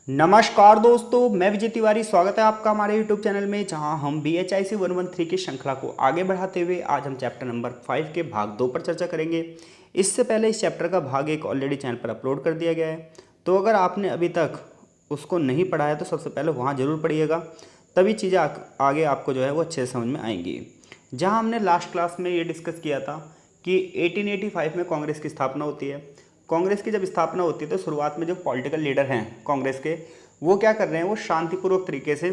नमस्कार दोस्तों, मैं विजय तिवारी। स्वागत है आपका हमारे YouTube चैनल में, जहां हम BHIC 113 की श्रृंखला को आगे बढ़ाते हुए आज हम चैप्टर नंबर 5 के भाग 2 पर चर्चा करेंगे। इससे पहले इस चैप्टर का भाग 1 ऑलरेडी चैनल पर अपलोड कर दिया गया है, तो अगर आपने अभी तक उसको नहीं पढ़ा है तो सबसे पहले वहाँ ज़रूर पढ़िएगा, तभी चीज़ें आगे आपको जो है वो अच्छे से समझ में आएंगी। जहाँ हमने लास्ट क्लास में ये डिस्कस किया था कि 1885 में कांग्रेस की स्थापना होती है। कांग्रेस की जब स्थापना होती है तो शुरुआत में जो पॉलिटिकल लीडर हैं कांग्रेस के, वो क्या कर रहे हैं, वो शांतिपूर्वक तरीके से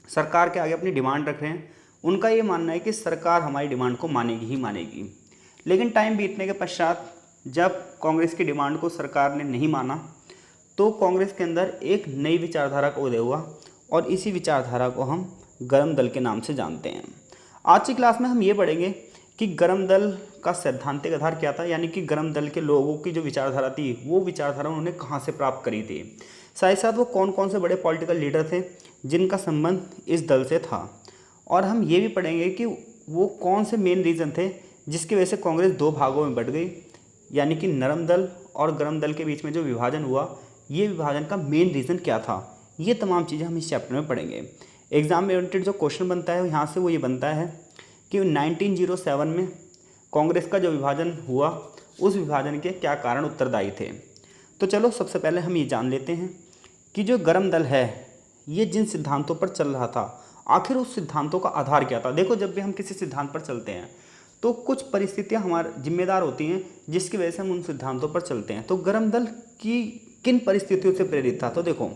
सरकार के आगे अपनी डिमांड रख रहे हैं। उनका ये मानना है कि सरकार हमारी डिमांड को मानेगी ही मानेगी। लेकिन टाइम बीतने के पश्चात जब कांग्रेस की डिमांड को सरकार ने नहीं माना तो कांग्रेस के अंदर एक नई विचारधारा का उदय हुआ और इसी विचारधारा को हम गरम दल के नाम से जानते हैं। आज की क्लास में हम ये पढ़ेंगे कि गरम दल का सैद्धांतिक आधार क्या था, यानी कि गरम दल के लोगों की जो विचारधारा थी वो विचारधारा उन्होंने कहाँ से प्राप्त करी थी, साथ ही साथ वो कौन कौन से बड़े पॉलिटिकल लीडर थे जिनका संबंध इस दल से था। और हम ये भी पढ़ेंगे कि वो कौन से मेन रीज़न थे जिसकी वजह से कांग्रेस दो भागों में बट गई, यानी कि नरम दल और गरम दल के बीच में जो विभाजन हुआ, ये विभाजन का मेन रीज़न क्या था। ये तमाम चीज़ें हम इस चैप्टर में पढ़ेंगे। एग्जाम में ओरिएंटेड जो क्वेश्चन बनता है यहाँ से वो ये बनता है कि 1907 में कांग्रेस का जो विभाजन हुआ उस विभाजन के क्या कारण उत्तरदायी थे। तो चलो सबसे पहले हम ये जान लेते हैं कि जो गरम दल है ये जिन सिद्धांतों पर चल रहा था, आखिर उस सिद्धांतों का आधार क्या था। देखो, जब भी हम किसी सिद्धांत पर चलते हैं तो कुछ परिस्थितियां हमारे जिम्मेदार होती हैं जिसकी वजह से हम उन सिद्धांतों पर चलते हैं। तो गरम दल की किन परिस्थितियों से प्रेरित था, तो देखो,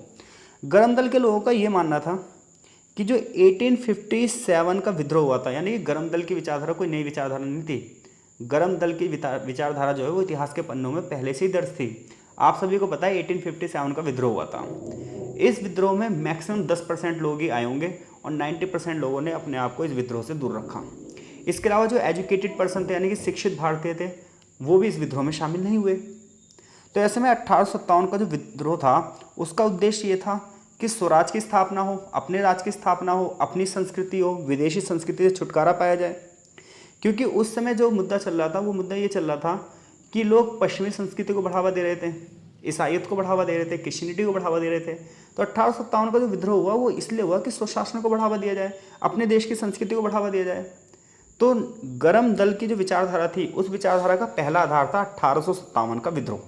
गरम दल के लोगों का ये मानना था कि जो 1857 का विद्रोह हुआ था, यानी कि गरम दल की विचारधारा कोई नई विचारधारा नहीं थी। गरम दल की विचारधारा जो है वो इतिहास के पन्नों में पहले से ही दर्ज थी। आप सभी को पता है 1857 का विद्रोह हुआ था। इस विद्रोह में मैक्सिमम 10% लोग ही आए होंगे और 90% लोगों ने अपने आप को इस विद्रोह से दूर रखा। इसके अलावा जो एजुकेटेड पर्सन थे, यानी कि शिक्षित भारतीय थे, वो भी इस विद्रोह में शामिल नहीं हुए। तो ऐसे में 1857 का जो विद्रोह था उसका उद्देश्य ये था कि स्वराज की स्थापना हो, अपने राज्य की स्थापना हो, अपनी संस्कृति हो, विदेशी संस्कृति से छुटकारा पाया जाए। क्योंकि उस समय जो मुद्दा चल रहा था वो मुद्दा ये चल रहा था कि लोग पश्चिमी संस्कृति को बढ़ावा दे रहे थे, ईसाइयत को बढ़ावा दे रहे थे, क्रिश्चियनिटी को बढ़ावा दे रहे थे। तो 1857 का जो विद्रोह हुआ वो इसलिए हुआ कि स्वशासन को बढ़ावा दिया जाए, अपने देश की संस्कृति को बढ़ावा दिया जाए। तो गरम दल की जो विचारधारा थी उस विचारधारा का पहला आधार था 1857 का विद्रोह।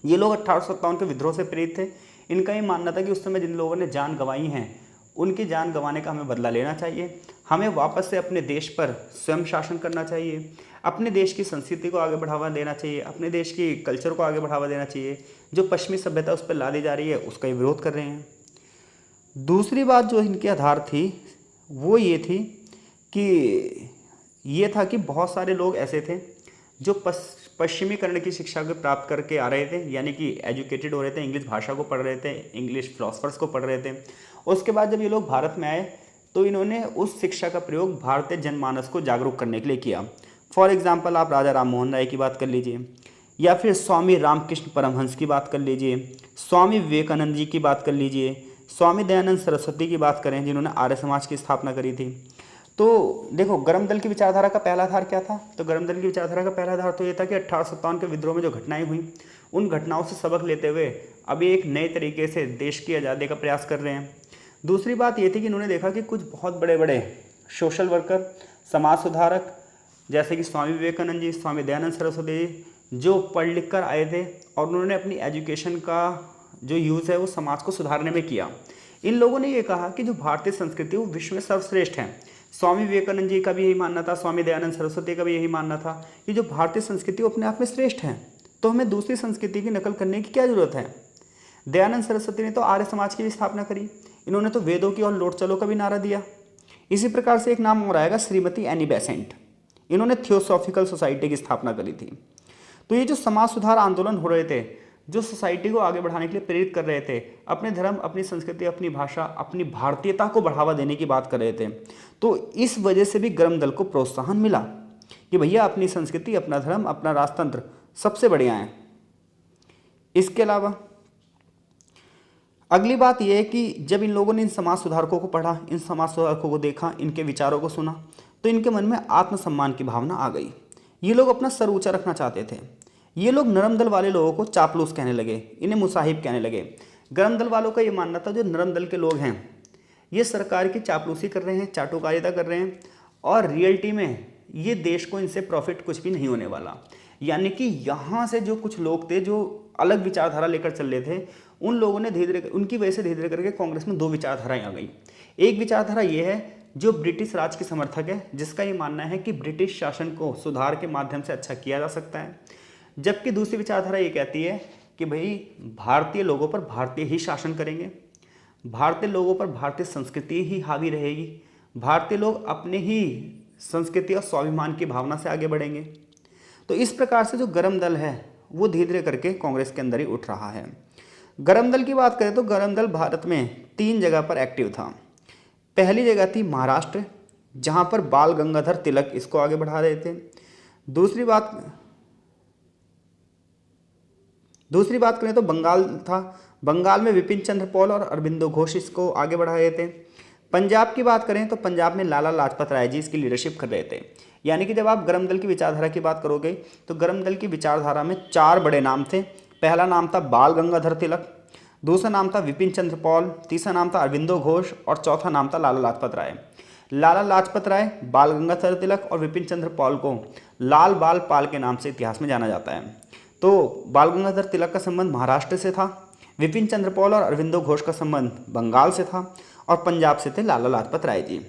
ये लोग 1857 के विद्रोह से प्रेरित थे। इनका ये मानना था कि उस समय जिन लोगों ने जान गंवाई हैं उनकी जान गंवाने का हमें बदला लेना चाहिए, हमें वापस से अपने देश पर स्वयं शासन करना चाहिए, अपने देश की संस्कृति को आगे बढ़ावा देना चाहिए, अपने देश की कल्चर को आगे बढ़ावा देना चाहिए। जो पश्चिमी सभ्यता उस पर ला दी जा रही है उसका ये विरोध कर रहे हैं। दूसरी बात जो इनके आधार थी वो ये थी कि ये था कि बहुत सारे लोग ऐसे थे जो पश्चिमीकरण की शिक्षा को प्राप्त करके आ रहे थे, यानी कि एजुकेटेड हो रहे थे, इंग्लिश भाषा को पढ़ रहे थे, इंग्लिश फिलोसफर्स को पढ़ रहे थे। उसके बाद जब ये लोग भारत में आए तो इन्होंने उस शिक्षा का प्रयोग भारतीय जनमानस को जागरूक करने के लिए किया। फॉर एग्जाम्पल आप राजा राम मोहन राय की बात कर लीजिए, या फिर स्वामी रामकृष्ण परमहंस की बात कर लीजिए, स्वामी विवेकानंद जी की बात कर लीजिए, स्वामी दयानंद सरस्वती की बात करें जिन्होंने आर्य समाज की स्थापना करी थी। तो देखो, गरम दल की विचारधारा का पहला आधार क्या था, तो गरम दल की विचारधारा का पहला आधार तो ये था कि 1857 के विद्रोह में जो घटनाएं हुई उन घटनाओं से सबक लेते हुए अभी एक नए तरीके से देश की आज़ादी का प्रयास कर रहे हैं। दूसरी बात ये थी कि इन्होंने देखा कि कुछ बहुत बड़े बड़े सोशल वर्कर, समाज सुधारक जैसे कि स्वामी विवेकानंद जी, स्वामी दयानंद सरस्वती जी, जो पढ़ लिख कर आए थे और उन्होंने अपनी एजुकेशन का जो यूज़ है वो समाज को सुधारने में किया। इन लोगों ने ये कहा कि जो भारतीय संस्कृति वो विश्व में सर्वश्रेष्ठ है। स्वामी विवेकानंद जी का भी यही मानना था, स्वामी दयानंद सरस्वती का भी यही मानना था कि जो भारतीय संस्कृति वो अपने आप में श्रेष्ठ है, तो हमें दूसरी संस्कृति की नकल करने की क्या जरूरत है। दयानंद सरस्वती ने तो आर्य समाज की भी स्थापना करी, इन्होंने तो वेदों की और लौट चलो का भी नारा दिया। इसी प्रकार से एक नाम और आएगा, श्रीमती एनी बेसेंट, इन्होंने थियोसॉफिकल सोसाइटी की स्थापना करी थी। तो ये जो समाज सुधार आंदोलन हो रहे थे, जो सोसाइटी को आगे बढ़ाने के लिए प्रेरित कर रहे थे, अपने धर्म, अपनी संस्कृति, अपनी भाषा, अपनी भारतीयता को बढ़ावा देने की बात कर रहे थे, तो इस वजह से भी गरम दल को प्रोत्साहन मिला कि भैया अपनी संस्कृति, अपना धर्म, अपना राजतंत्र सबसे बढ़िया है। इसके अलावा अगली बात यह है कि जब इन लोगों ने इन समाज सुधारकों को पढ़ा, इन समाज सुधारकों को देखा, इनके विचारों को सुना, तो इनके मन में आत्मसम्मान की भावना आ गई। ये लोग अपना सर ऊंचा रखना चाहते थे। ये लोग नरम दल वाले लोगों को चापलूस कहने लगे, इन्हें मुसाहिब कहने लगे। गरम दल वालों का ये मानना था जो नरम दल के लोग हैं ये सरकार की चापलूसी कर रहे हैं, चाटुकारिता कर रहे हैं और रियलिटी में ये देश को इनसे प्रॉफिट कुछ भी नहीं होने वाला। यानी कि यहाँ से जो कुछ लोग थे जो अलग विचारधारा लेकर चल रहे थे, उन लोगों ने धीरे धीरे उनकी वजह से धीरे धीरे करके कांग्रेस में 2 विचारधाराएं आ गई। एक विचारधारा ये है जो ब्रिटिश राज के समर्थक है, जिसका ये मानना है कि ब्रिटिश शासन को सुधार के माध्यम से अच्छा किया जा सकता है, जबकि दूसरी विचारधारा ये कहती है कि भाई भारतीय लोगों पर भारतीय ही शासन करेंगे, भारतीय लोगों पर भारतीय संस्कृति ही हावी रहेगी, भारतीय लोग अपने ही संस्कृति और स्वाभिमान की भावना से आगे बढ़ेंगे। तो इस प्रकार से जो गरम दल है वो धीरे धीरे करके कांग्रेस के अंदर ही उठ रहा है। गरम दल की बात करें तो गरम दल भारत में 3 जगह पर एक्टिव था। पहली जगह थी महाराष्ट्र, जहां पर बाल गंगाधर तिलक इसको आगे बढ़ा रहे थे। दूसरी बात करें तो बंगाल था। बंगाल में विपिन चंद्र पॉल और अरबिंदो घोष इसको आगे बढ़ा रहे थे। पंजाब की बात करें तो पंजाब में लाला लाजपत राय जी इसकी लीडरशिप कर रहे थे। यानी कि जब आप गरम दल की विचारधारा की बात करोगे तो गरम दल की विचारधारा में 4 बड़े नाम थे। पहला नाम था बाल गंगाधर तिलक, दूसरा नाम था विपिन चंद्र पॉल, तीसरा नाम था अरबिंदो घोष और चौथा नाम था लाला लाजपत राय। लाला लाजपत राय, बाल गंगाधर तिलक और विपिन चंद्र पॉल को लाल बाल पाल के नाम से इतिहास में जाना जाता है। तो बाल गंगाधर तिलक का संबंध महाराष्ट्र से था, विपिन चंद्र पॉल और अरबिंदो घोष का संबंध बंगाल से था और पंजाब से थे लाला लाजपत राय जी।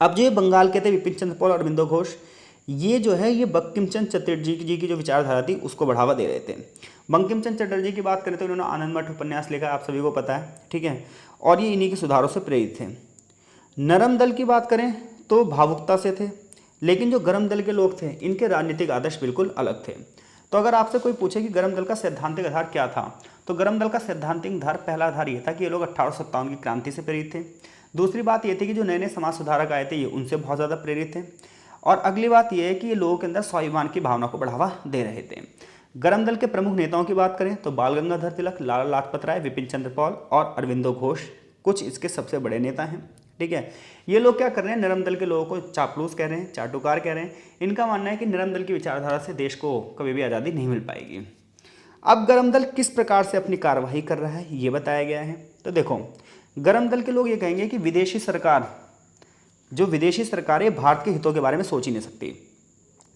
अब जो ये बंगाल के थे विपिन चंद्र पॉल और अरबिंदो घोष, ये जो है ये बंकिम चंद्र चटर्जी जी की जो विचारधारा थी उसको बढ़ावा दे रहे थे। बंकिम चंद्र चटर्जी की बात करें तो इन्होंने आनंद मठ उपन्यास लिखा, आप सभी को पता है, ठीक है, और ये इन्हीं के सुधारों से प्रेरित थे। नरम दल की बात करें तो भावुकता से थे, लेकिन जो गरम दल के लोग थे इनके राजनीतिक आदर्श बिल्कुल अलग थे। तो अगर आपसे कोई पूछे कि गरम दल का सैद्धांतिक आधार क्या था, तो गरम दल का सैद्धांतिक आधार, पहला आधार ये था कि ये लोग 1857 की क्रांति से प्रेरित थे। दूसरी बात ये थी कि जो नए नए समाज सुधारक आए थे ये उनसे बहुत ज़्यादा प्रेरित थे। और अगली बात यह है कि ये लोगों के अंदर स्वाभिमान की भावना को बढ़ावा दे रहे थे। गरम दल के प्रमुख नेताओं की बात करें तो बाल गंगाधर तिलक, लाला लाजपत राय, विपिन चंद्र पॉल और अरबिंदो घोष कुछ इसके सबसे बड़े नेता हैं, ठीक है। ये लोग क्या कर रहे हैं, नरम दल के लोगों को चापलूस कह रहे हैं, चाटुकार कह रहे हैं। इनका मानना है कि नरम दल की विचारधारा से देश को कभी भी आज़ादी नहीं मिल पाएगी। अब गरम दल किस प्रकार से अपनी कार्यवाही कर रहा है ये बताया गया है। तो देखो, गरम दल के लोग ये कहेंगे कि विदेशी सरकारें भारत के हितों के बारे में सोच ही नहीं सकती।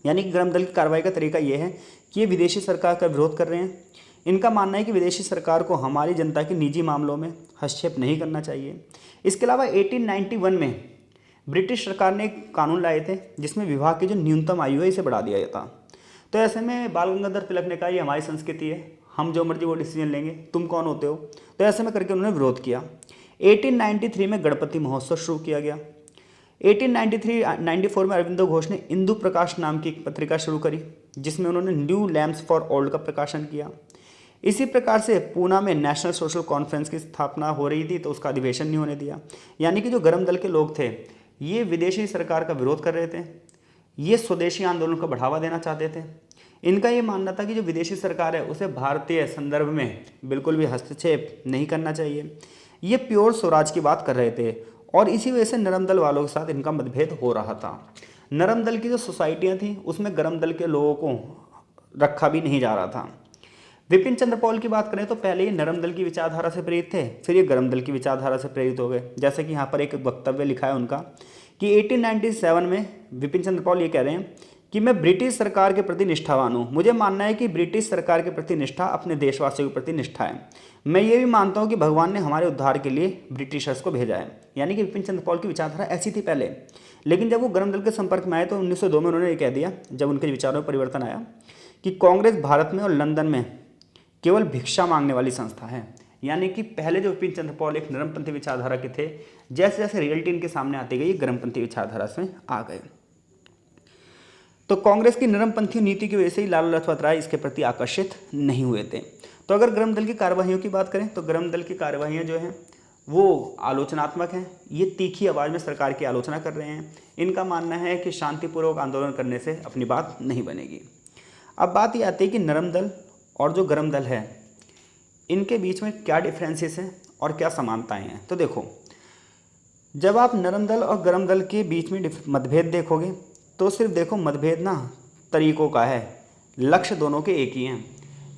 यानी कि गरम दल की कार्रवाई का तरीका ये है कि ये विदेशी सरकार का विरोध कर रहे हैं। इनका मानना है कि विदेशी सरकार को हमारी जनता के निजी मामलों में हस्तक्षेप नहीं करना चाहिए। इसके अलावा 1891 में ब्रिटिश सरकार ने एक कानून लाए थे जिसमें विवाह की जो न्यूनतम आयु है इसे बढ़ा दिया था। तो ऐसे में बाल गंगाधर तिलक ने कहा ये हमारी संस्कृति है, हम जो मर्जी वो डिसीजन लेंगे, तुम कौन होते हो। तो ऐसे में करके उन्होंने विरोध किया। 1893 में गणपति महोत्सव शुरू किया गया। 1893-94 में अरबिंदो घोष ने इंदु प्रकाश नाम की एक पत्रिका शुरू करी जिसमें उन्होंने न्यू लैम्प्स फॉर ओल्ड का प्रकाशन किया। इसी प्रकार से पूना में नेशनल सोशल कॉन्फ्रेंस की स्थापना हो रही थी तो उसका अधिवेशन नहीं होने दिया। यानी कि जो गरम दल के लोग थे ये विदेशी सरकार का विरोध कर रहे थे, ये स्वदेशी आंदोलन को बढ़ावा देना चाहते थे। इनका ये मानना था कि जो विदेशी सरकार है उसे भारतीय संदर्भ में बिल्कुल भी हस्तक्षेप नहीं करना चाहिए। ये प्योर स्वराज की बात कर रहे थे और इसी वजह से नरम दल वालों के साथ इनका मतभेद हो रहा था। नरम दल की जो सोसाइटियाँ थीं उसमें गरम दल के लोगों को रखा भी नहीं जा रहा था। विपिन चंद्र पॉल की बात करें तो पहले ये नरम दल की विचारधारा से प्रेरित थे, फिर ये गरम दल की विचारधारा से प्रेरित हो गए। जैसे कि यहाँ पर एक वक्तव्य लिखा है उनका कि 1897 में विपिन चंद्र पॉल ये कह रहे हैं कि मैं ब्रिटिश सरकार के प्रति निष्ठावान हूँ। मुझे मानना है कि ब्रिटिश सरकार के प्रति निष्ठा अपने देशवासियों के प्रति निष्ठा है। मैं ये भी मानता हूँ कि भगवान ने हमारे उद्धार के लिए ब्रिटिशर्स को भेजा है। यानी कि विपिन चंद्र पॉल की विचारधारा ऐसी थी पहले, लेकिन जब वो गरम दल के संपर्क में आए तो 1902 में उन्होंने ये कह दिया, जब उनके विचारों में परिवर्तन आया, कि कांग्रेस भारत में और लंदन में केवल भिक्षा मांगने वाली संस्था है। यानी कि पहले जो विपिन चंद्र पॉल एक नरमपंथी विचारधारा के थे, जैसे जैसे रियलिटी इनके सामने आती गई गरमपंथी विचारधारा से आ गए। तो कांग्रेस की नरमपंथी नीति की वजह से ही लाला लाजपत राय इसके प्रति आकर्षित नहीं हुए थे। तो अगर गरम दल की कार्यवाहियों की बात करें तो गरम दल की कार्यवाहियाँ जो हैं वो आलोचनात्मक हैं। ये तीखी आवाज़ में सरकार की आलोचना कर रहे हैं। इनका मानना है कि शांतिपूर्वक आंदोलन करने से अपनी बात नहीं बनेगी। अब बात ये आती है कि नरम दल और जो गरम दल है इनके बीच में क्या डिफरेंसेस हैं और क्या समानताएं हैं। तो देखो, जब आप नरम दल और गरम दल के बीच में मतभेद देखोगे तो सिर्फ देखो मतभेद ना तरीकों का है, लक्ष्य दोनों के एक ही हैं।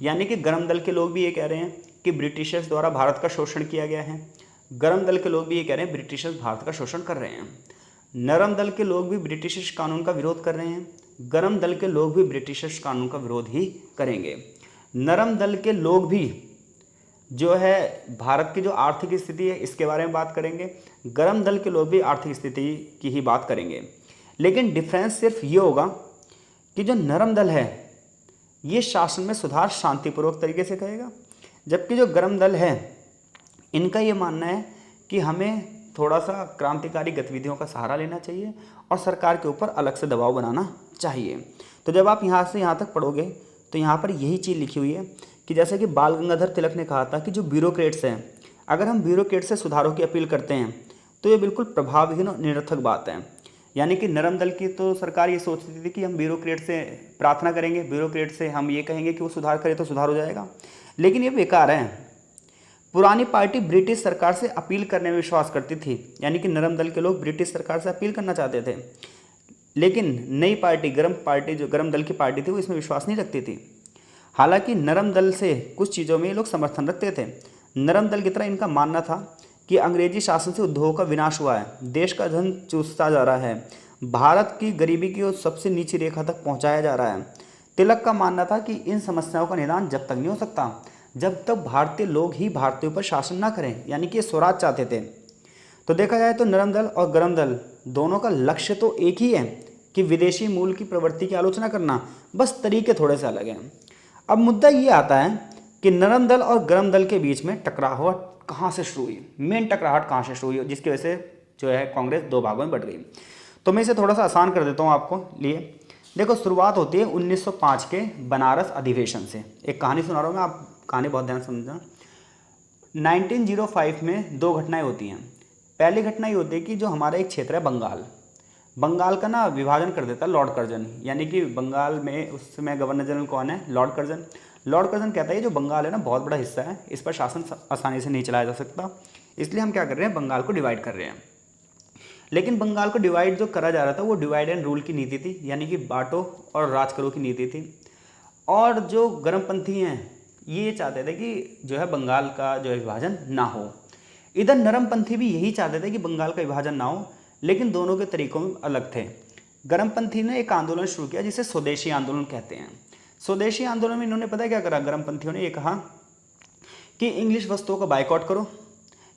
यानी कि गरम दल के लोग भी ये कह रहे हैं कि ब्रिटिशर्स द्वारा भारत का शोषण किया गया है। गर्म दल के लोग भी ये कह रहे हैं ब्रिटिशर्स भारत का शोषण कर रहे हैं। नरम दल के लोग भी ब्रिटिश कानून का विरोध कर रहे हैं। गर्म दल के लोग भी ब्रिटिशर्स कानून का विरोध ही करेंगे। नरम दल के लोग भी जो है भारत की जो आर्थिक स्थिति है इसके बारे में बात करेंगे। गर्म दल के लोग भी आर्थिक स्थिति की ही बात करेंगे। लेकिन डिफरेंस सिर्फ ये होगा कि जो नरम दल है ये शासन में सुधार शांतिपूर्वक तरीके से करेगा, जबकि जो गर्म दल है इनका ये मानना है कि हमें थोड़ा सा क्रांतिकारी गतिविधियों का सहारा लेना चाहिए और सरकार के ऊपर अलग से दबाव बनाना चाहिए। तो जब आप यहाँ से यहाँ तक पढ़ोगे तो यहाँ पर यही चीज़ लिखी हुई है कि जैसे कि बाल गंगाधर तिलक ने कहा था कि जो ब्यूरोक्रेट्स हैं, अगर हम ब्यूरोक्रेट से सुधारों की अपील करते हैं तो ये बिल्कुल प्रभावहीन और निरर्थक बात है। यानी कि नरम दल की तो सरकार ये सोचती थी कि हम ब्यूरोक्रेट से प्रार्थना करेंगे, ब्यूरोक्रेट से हम ये कहेंगे कि वो सुधार करे तो सुधार हो जाएगा, लेकिन ये बेकार है। पुरानी पार्टी ब्रिटिश सरकार से अपील करने में विश्वास करती थी, यानी कि नरम दल के लोग ब्रिटिश सरकार से अपील करना चाहते थे, लेकिन नई पार्टी जो गर्म दल की पार्टी थी वो इसमें विश्वास नहीं रखती थी। हालांकि नरम दल से कुछ चीज़ों में ये लोग समर्थन रखते थे। नरम दल की तरह इनका मानना था कि अंग्रेजी शासन से उद्योगों का विनाश हुआ है, देश का धन चूसता जा रहा है, भारत की गरीबी की ओर सबसे नीची रेखा तक पहुंचाया जा रहा है। तिलक का मानना था कि इन समस्याओं का निदान जब तक नहीं हो सकता जब तक भारतीय लोग ही भारतीयों पर शासन ना करें, यानी कि स्वराज चाहते थे। तो देखा जाए तो नरम दल और गर्म दल दोनों का लक्ष्य तो एक ही है कि विदेशी मूल की प्रवृत्ति की आलोचना करना, बस तरीके थोड़े से अलग हैं। अब मुद्दा ये आता है कि नरम दल और गर्म दल के बीच में टकराहट कहाँ से शुरू हुई, मेन टकराहट कहाँ से शुरू हुई, जिसकी वजह से जो है कांग्रेस दो भागों में बढ़ गई। तो मैं इसे थोड़ा सा आसान कर देता हूँ आपको लिए। देखो, शुरुआत होती है 1905 के बनारस अधिवेशन से। एक कहानी सुना रहा हूँ मैं, आप कहानी बहुत ध्यान समझना। 1905 में दो घटनाएं होती हैं। पहली घटना ये होती है कि जो हमारा एक क्षेत्र है बंगाल का ना विभाजन कर देता है लॉर्ड कर्जन, यानी कि बंगाल में उस समय गवर्नर जनरल कौन है, लॉर्ड कर्जन। लॉर्ड कर्जन कहता है ये जो बंगाल है ना बहुत बड़ा हिस्सा है, इस पर शासन आसानी से नहीं चलाया जा सकता, इसलिए हम क्या कर रहे हैं, बंगाल को डिवाइड कर रहे हैं। लेकिन बंगाल को डिवाइड जो करा जा रहा था वो डिवाइड एंड रूल की नीति थी, यानी कि बांटो और राज करो की नीति थी। और जो गर्मपंथी हैं ये चाहते थे कि जो है बंगाल का जो विभाजन ना हो। इधर नरमपंथी भी यही चाहते थे कि बंगाल का विभाजन ना हो, लेकिन दोनों के तरीकों में अलग थे। गर्मपंथी ने एक आंदोलन शुरू किया जिसे स्वदेशी आंदोलन कहते हैं। स्वदेशी आंदोलन में इन्होंने पता क्या करा, गर्मपंथियों ने ये कहा कि इंग्लिश वस्तुओं का बायकॉट करो,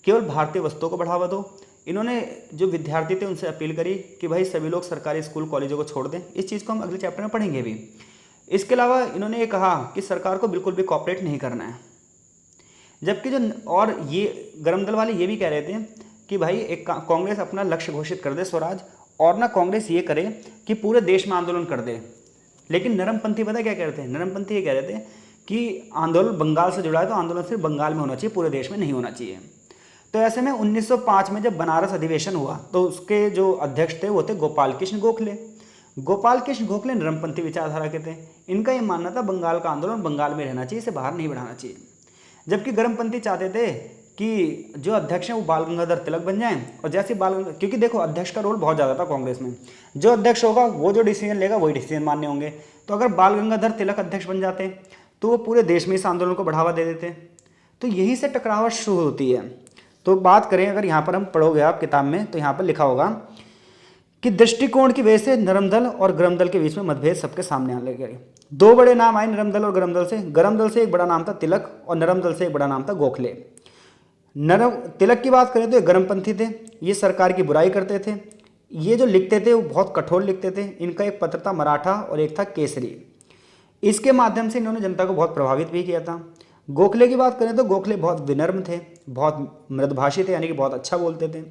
केवल भारतीय वस्तुओं को बढ़ावा दो। इन्होंने जो विद्यार्थी थे उनसे अपील करी कि भाई सभी लोग सरकारी स्कूल कॉलेजों को छोड़ दें। इस चीज़ को हम अगले चैप्टर में पढ़ेंगे भी। इसके अलावा इन्होंने ये कहा कि सरकार को बिल्कुल भी कॉपरेट नहीं करना है। जबकि जो और ये गर्म दल वाले ये भी कह रहे थे कि भाई एक कांग्रेस अपना लक्ष्य घोषित कर दे स्वराज, और ना कांग्रेस ये करे कि पूरे देश में आंदोलन कर दे। लेकिन नरमपंथी पता क्या कह रहे थे, नरमपंथी ये कह रहे थे कि आंदोलन बंगाल से जुड़ा है तो आंदोलन सिर्फ बंगाल में होना चाहिए, पूरे देश में नहीं होना चाहिए। तो ऐसे में 1905 में जब बनारस अधिवेशन हुआ तो उसके जो अध्यक्ष थे वो थे गोपाल कृष्ण गोखले। गोपाल कृष्ण गोखले नरमपंथी विचारधारा के थे। इनका ये मानना था बंगाल का आंदोलन बंगाल में रहना चाहिए, इसे बाहर नहीं बढ़ाना चाहिए। जबकि गर्मपंथी चाहते थे कि जो अध्यक्ष हैं वो बाल गंगाधर तिलक बन जाएं, और जैसे क्योंकि देखो अध्यक्ष का रोल बहुत ज़्यादा था कांग्रेस में, जो अध्यक्ष होगा वो जो डिसीजन लेगा वही डिसीजन मानने होंगे। तो अगर बाल गंगाधर तिलक अध्यक्ष बन जाते तो वो पूरे देश में इस आंदोलन को बढ़ावा दे देते। तो यहीं से टकरावट शुरू होती है। तो बात करें अगर यहाँ पर हम पढ़ोगे आप किताब में तो यहाँ पर लिखा होगा कि दृष्टिकोण की वजह से नरम दल और गर्म दल के बीच में मतभेद सबके सामने आने लगे। दो बड़े नाम आए नरम दल और गर्म दल से। गर्म दल से एक बड़ा नाम था तिलक और नरम दल से एक बड़ा नाम था गोखले। नरम तिलक की बात करें तो ये गर्मपंथी थे, ये सरकार की बुराई करते थे। ये जो लिखते थे वो बहुत कठोर लिखते थे। इनका एक पत्र था मराठा और एक था केसरी। इसके माध्यम से इन्होंने जनता को बहुत प्रभावित भी किया था। गोखले की बात करें तो गोखले बहुत विनम्र थे, बहुत मृदभाषी थे, यानी कि बहुत अच्छा बोलते थे।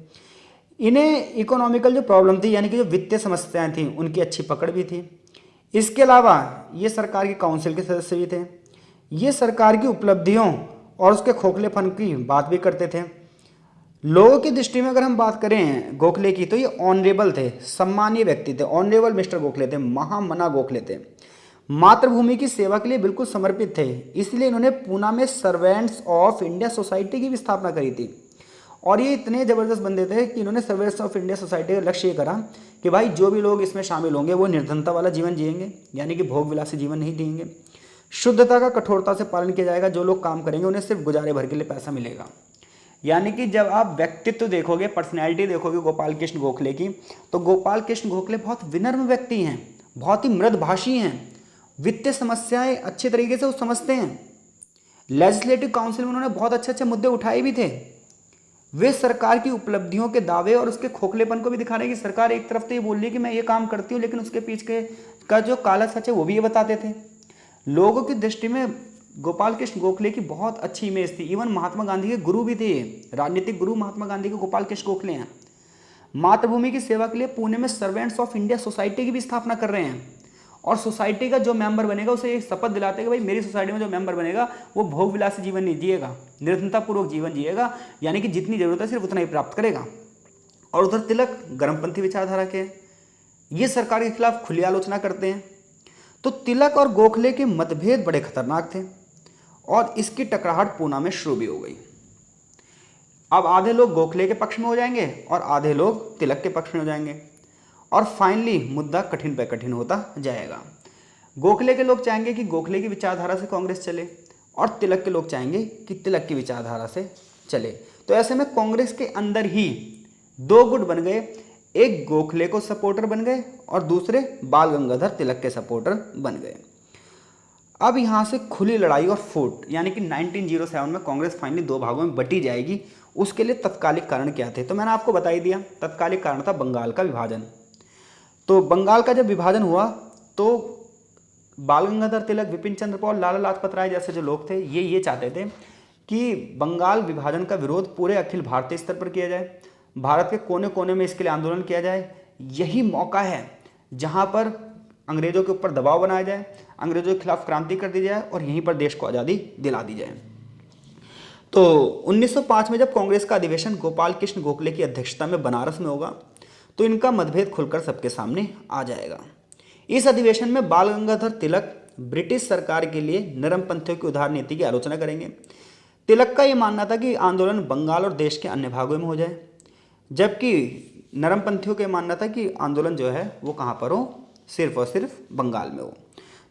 इन्हें इकोनॉमिकल जो प्रॉब्लम थी यानी कि जो वित्तीय समस्याएं थी उनकी अच्छी पकड़ भी थी। इसके अलावा ये सरकार की काउंसिल के सदस्य भी थे। ये सरकार की उपलब्धियों और उसके खोखलेपन की बात भी करते थे। लोगों की दृष्टि में अगर हम बात करें गोखले की तो ये ऑनरेबल थे, सम्मानीय व्यक्ति थे। ऑनरेबल मिस्टर गोखले थे, महामना गोखले थे। मातृभूमि की सेवा के लिए बिल्कुल समर्पित थे। इसलिए इन्होंने पूना में सर्वेंट्स ऑफ इंडिया सोसाइटी की भी स्थापना करी थी। और ये इतने ज़बरदस्त बंदे थे कि इन्होंने सर्वेंट्स ऑफ इंडिया सोसाइटी का लक्ष्य ये करा कि भाई जो भी लोग इसमें शामिल होंगे वो निर्धनता वाला जीवन जिएंगे, यानी कि भोग विलासी जीवन नहीं जिएंगे। शुद्धता का कठोरता से पालन किया जाएगा, जो लोग काम करेंगे उन्हें सिर्फ गुजारे भर के लिए पैसा मिलेगा। यानी कि जब आप व्यक्तित्व देखोगे, पर्सनैलिटी देखोगे गोपाल कृष्ण गोखले की, तो गोपाल कृष्ण गोखले बहुत विनम्र व्यक्ति हैं, बहुत ही मृदभाषी हैं, वित्तीय समस्याएं अच्छे तरीके से वो समझते हैं। लेजिस्लेटिव काउंसिल में उन्होंने बहुत अच्छे अच्छे मुद्दे उठाए भी थे। वे सरकार की उपलब्धियों के दावे और उसके खोखलेपन को भी दिखा रहे हैं कि सरकार एक तरफ तो ये बोल रही है कि मैं ये काम करती हूँ, लेकिन उसके पीछे का जो काला सच है वो भी ये बताते थे। लोगों की दृष्टि में गोपाल कृष्ण गोखले की बहुत अच्छी इमेज थी। इवन महात्मा गांधी के गुरु भी थे, राजनीतिक गुरु महात्मा गांधी के गोपाल कृष्ण गोखले हैं। मातृभूमि की सेवा के लिए पुणे में सर्वेंट्स ऑफ इंडिया सोसाइटी की भी स्थापना कर रहे हैं, और सोसाइटी का जो मेंबर बनेगा उसे एक शपथ दिलाते हैं कि भाई मेरी सोसाइटी में जो मेंबर बनेगा वो भोग विलासी जीवन नहीं जिएगा, निर्धनतापूर्वक जीवन जिएगा, यानी कि जितनी जरूरत है सिर्फ उतना ही प्राप्त करेगा। और उधर तिलक गर्मपंथी विचारधारा के, ये सरकार के खिलाफ खुली आलोचना करते हैं। तो तिलक और गोखले के मतभेद बड़े खतरनाक थे और इसकी टकराहट पूना में शुरू भी हो गई। अब आधे लोग गोखले के पक्ष में हो जाएंगे और आधे लोग तिलक के पक्ष में हो जाएंगे, और फाइनली मुद्दा कठिन पे कठिन होता जाएगा। गोखले के लोग चाहेंगे कि गोखले की विचारधारा से कांग्रेस चले, और तिलक के लोग चाहेंगे कि तिलक की विचारधारा से चले। तो ऐसे में कांग्रेस के अंदर ही दो गुट बन गए, एक गोखले को सपोर्टर बन गए और दूसरे बाल गंगाधर तिलक के सपोर्टर बन गए। अब यहाँ से खुली लड़ाई और फूट, यानी कि 1907 में कांग्रेस फाइनली दो भागों में बटी जाएगी। उसके लिए तत्कालिक कारण क्या थे, तो मैंने आपको बता ही दिया। तत्कालिक कारण था बंगाल का विभाजन। तो बंगाल का जब विभाजन हुआ तो बाल गंगाधर तिलक, विपिन चंद्र पाल, लाला लाजपत राय जैसे जो लोग थे ये चाहते थे कि बंगाल विभाजन का विरोध पूरे अखिल भारतीय स्तर पर किया जाए, भारत के कोने कोने में इसके लिए आंदोलन किया जाए। यही मौका है जहां पर अंग्रेजों के ऊपर दबाव बनाया जाए, अंग्रेजों के खिलाफ क्रांति कर दी जाए और यहीं पर देश को आज़ादी दिला दी जाए। तो 1905 में जब कांग्रेस का अधिवेशन गोपाल कृष्ण गोखले की अध्यक्षता में बनारस में होगा तो इनका मतभेद खुलकर सबके सामने आ जाएगा। इस अधिवेशन में बाल गंगाधर तिलक ब्रिटिश सरकार के लिए नरमपंथियों की उदार नीति की आलोचना करेंगे। तिलक का ये मानना था कि आंदोलन बंगाल और देश के अन्य भागों में हो जाए, जबकि नरमपंथियों का मानना था कि आंदोलन जो है वो कहाँ पर हो, सिर्फ और सिर्फ बंगाल में हो।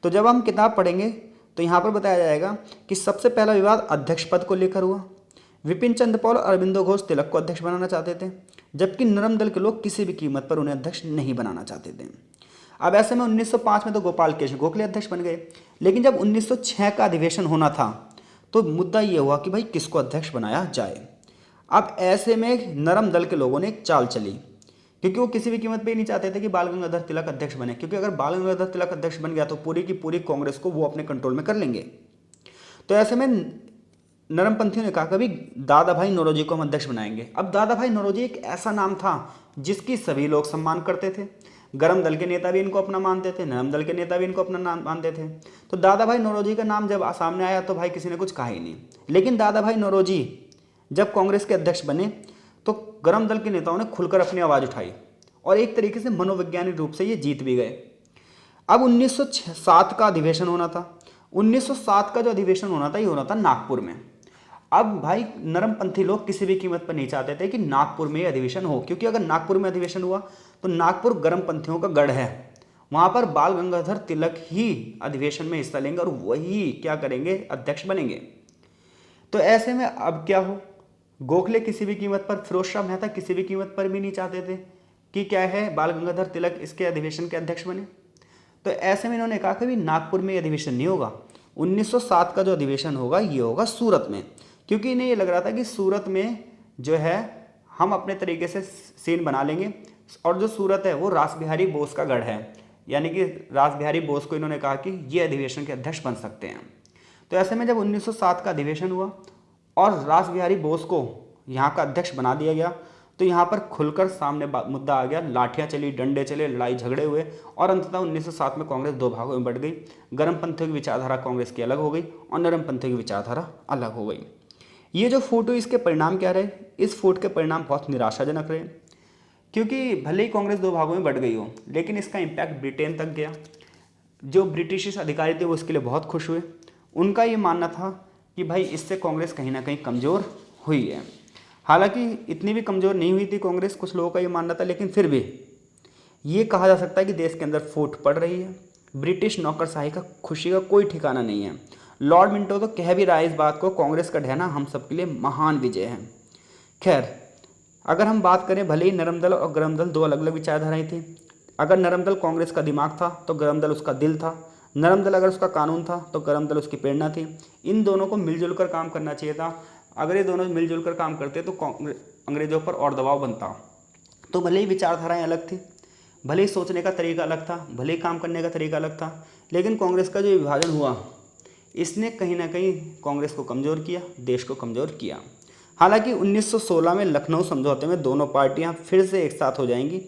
तो जब हम किताब पढ़ेंगे तो यहाँ पर बताया जाएगा कि सबसे पहला विवाद अध्यक्ष पद को लेकर हुआ। विपिन चंद्र पाल और अरविंदो घोष तिलक को अध्यक्ष बनाना चाहते थे, जबकि नरम दल के लोग किसी भी कीमत पर उन्हें अध्यक्ष नहीं बनाना चाहते थे। अब ऐसे में 1905 में तो गोपाल कृष्ण गोखले अध्यक्ष बन गए, लेकिन जब 1906 का अधिवेशन होना था तो मुद्दा ये हुआ कि भाई किसको अध्यक्ष बनाया जाए। अब ऐसे में नरम दल के लोगों ने एक चाल चली, क्योंकि वो किसी भी कीमत पे नहीं चाहते थे कि बाल गंगाधर तिलक अध्यक्ष बने, क्योंकि अगर बाल गंगाधर तिलक अध्यक्ष बन गया तो पूरी की पूरी कांग्रेस को वो अपने कंट्रोल में कर लेंगे। तो ऐसे में नरमपंथियों ने कहा कभी दादा भाई नौरोजी को हम अध्यक्ष बनाएंगे। अब दादा भाई नौरोजी एक ऐसा नाम था जिसकी सभी लोग सम्मान करते थे। गरम दल के नेता भी इनको अपना मानते थे, नरम दल के नेता भी इनको अपना नाम मानते थे। तो दादा भाई नौरोजी का नाम जब सामने आया तो भाई किसी ने कुछ कहा ही नहीं। लेकिन दादा भाई नौरोजी जब कांग्रेस के अध्यक्ष बने तो गरम दल के नेताओं ने खुलकर अपनी आवाज़ उठाई और एक तरीके से मनोवैज्ञानिक रूप से ये जीत भी गए। अब 1907 का अधिवेशन होना था। 1907 का जो अधिवेशन होना था ये होना था नागपुर में। अब भाई नरमपंथी लोग किसी भी कीमत पर नहीं चाहते थे कि नागपुर में अधिवेशन हो, क्योंकि अगर नागपुर में अधिवेशन हुआ तो नागपुर गर्मपंथियों का गढ़ है, वहाँ पर बाल गंगाधर तिलक ही अधिवेशन में हिस्सा लेंगे और वही क्या करेंगे, अध्यक्ष बनेंगे। तो ऐसे में अब क्या हो, गोखले किसी भी कीमत पर, फिरोज शाह मेहता किसी भी कीमत पर भी नहीं चाहते थे कि क्या है बाल गंगाधर तिलक इसके अधिवेशन के अध्यक्ष बने। तो ऐसे में इन्होंने कहा कि भी नागपुर में अधिवेशन नहीं होगा, 1907 का जो अधिवेशन होगा ये होगा सूरत में, क्योंकि इन्हें ये लग रहा था कि सूरत में जो है हम अपने तरीके से सीन बना लेंगे, और जो सूरत है वो रास बिहारी बोस का गढ़ है, यानी कि रास बिहारी बोस को इन्होंने कहा कि ये अधिवेशन के अध्यक्ष बन सकते हैं। तो ऐसे में जब 1907 का अधिवेशन हुआ और रास बिहारी बोस को यहाँ का अध्यक्ष बना दिया गया तो यहाँ पर खुलकर सामने मुद्दा आ गया, लाठियाँ चली, डंडे चले, लड़ाई झगड़े हुए और अंततः 1907 में कांग्रेस दो भागों में बढ़ गई। गर्मपंथियों की विचारधारा कांग्रेस की अलग हो गई और नरमपंथियों की विचारधारा अलग हो गई। ये जो फूट हुई इसके परिणाम क्या रहे, इस फूट के परिणाम बहुत निराशाजनक रहे, क्योंकि भले ही कांग्रेस दो भागों में बढ़ गई हो लेकिन इसका इम्पैक्ट ब्रिटेन तक गया। जो ब्रिटिश अधिकारी थे वो इसके लिए बहुत खुश हुए। उनका ये मानना था कि भाई इससे कांग्रेस कहीं ना कहीं कमज़ोर हुई है। हालांकि इतनी भी कमज़ोर नहीं हुई थी कांग्रेस, कुछ लोगों का ये मानना था, लेकिन फिर भी ये कहा जा सकता है कि देश के अंदर फूट पड़ रही है। ब्रिटिश नौकरशाही का खुशी का कोई ठिकाना नहीं है। लॉर्ड मिंटो तो कह भी रहा है इस बात को, कांग्रेस का ढहना हम सबके लिए महान विजय है। खैर, अगर हम बात करें, भले ही नरम दल और गरम दल दो अलग अलग विचारधाराएं थी। अगर नरम दल कांग्रेस का दिमाग था तो गरम दल उसका दिल था। नरम दल अगर उसका कानून था तो गरम दल उसकी प्रेरणा थी। इन दोनों को मिलजुल कर काम करना चाहिए था। अगर ये दोनों मिलजुल कर काम करते तो अंग्रेजों पर और दबाव बनता। तो भले ही विचारधाराएं अलग थी, भले ही सोचने का तरीका अलग था, भले ही काम करने का तरीका अलग था, लेकिन कांग्रेस का जो विभाजन हुआ इसने कहीं ना कहीं कांग्रेस को कमज़ोर किया, देश को कमज़ोर किया। हालांकि 1916 में लखनऊ समझौते में दोनों पार्टियां फिर से एक साथ हो जाएंगी,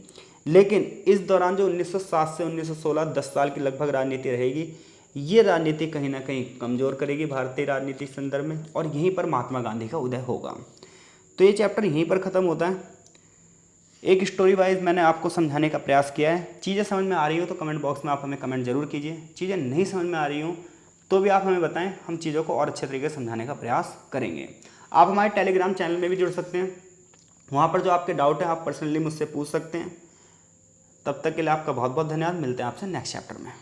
लेकिन इस दौरान जो 1907 से 1916 10 साल की लगभग राजनीति रहेगी, ये राजनीति कहीं ना कहीं कमज़ोर करेगी भारतीय राजनीति के संदर्भ में, और यहीं पर महात्मा गांधी का उदय होगा। तो ये चैप्टर यहीं पर ख़त्म होता है। एक स्टोरी वाइज मैंने आपको समझाने का प्रयास किया है। चीज़ें समझ में आ रही हो तो कमेंट बॉक्स में आप हमें कमेंट जरूर कीजिए। चीज़ें नहीं समझ में आ रही हो तो भी आप हमें बताएं, हम चीज़ों को और अच्छे तरीके से समझाने का प्रयास करेंगे। आप हमारे टेलीग्राम चैनल में भी जुड़ सकते हैं, वहाँ पर जो आपके डाउट है आप पर्सनली मुझसे पूछ सकते हैं। तब तक के लिए आपका बहुत बहुत धन्यवाद। मिलते हैं आपसे नेक्स्ट चैप्टर में।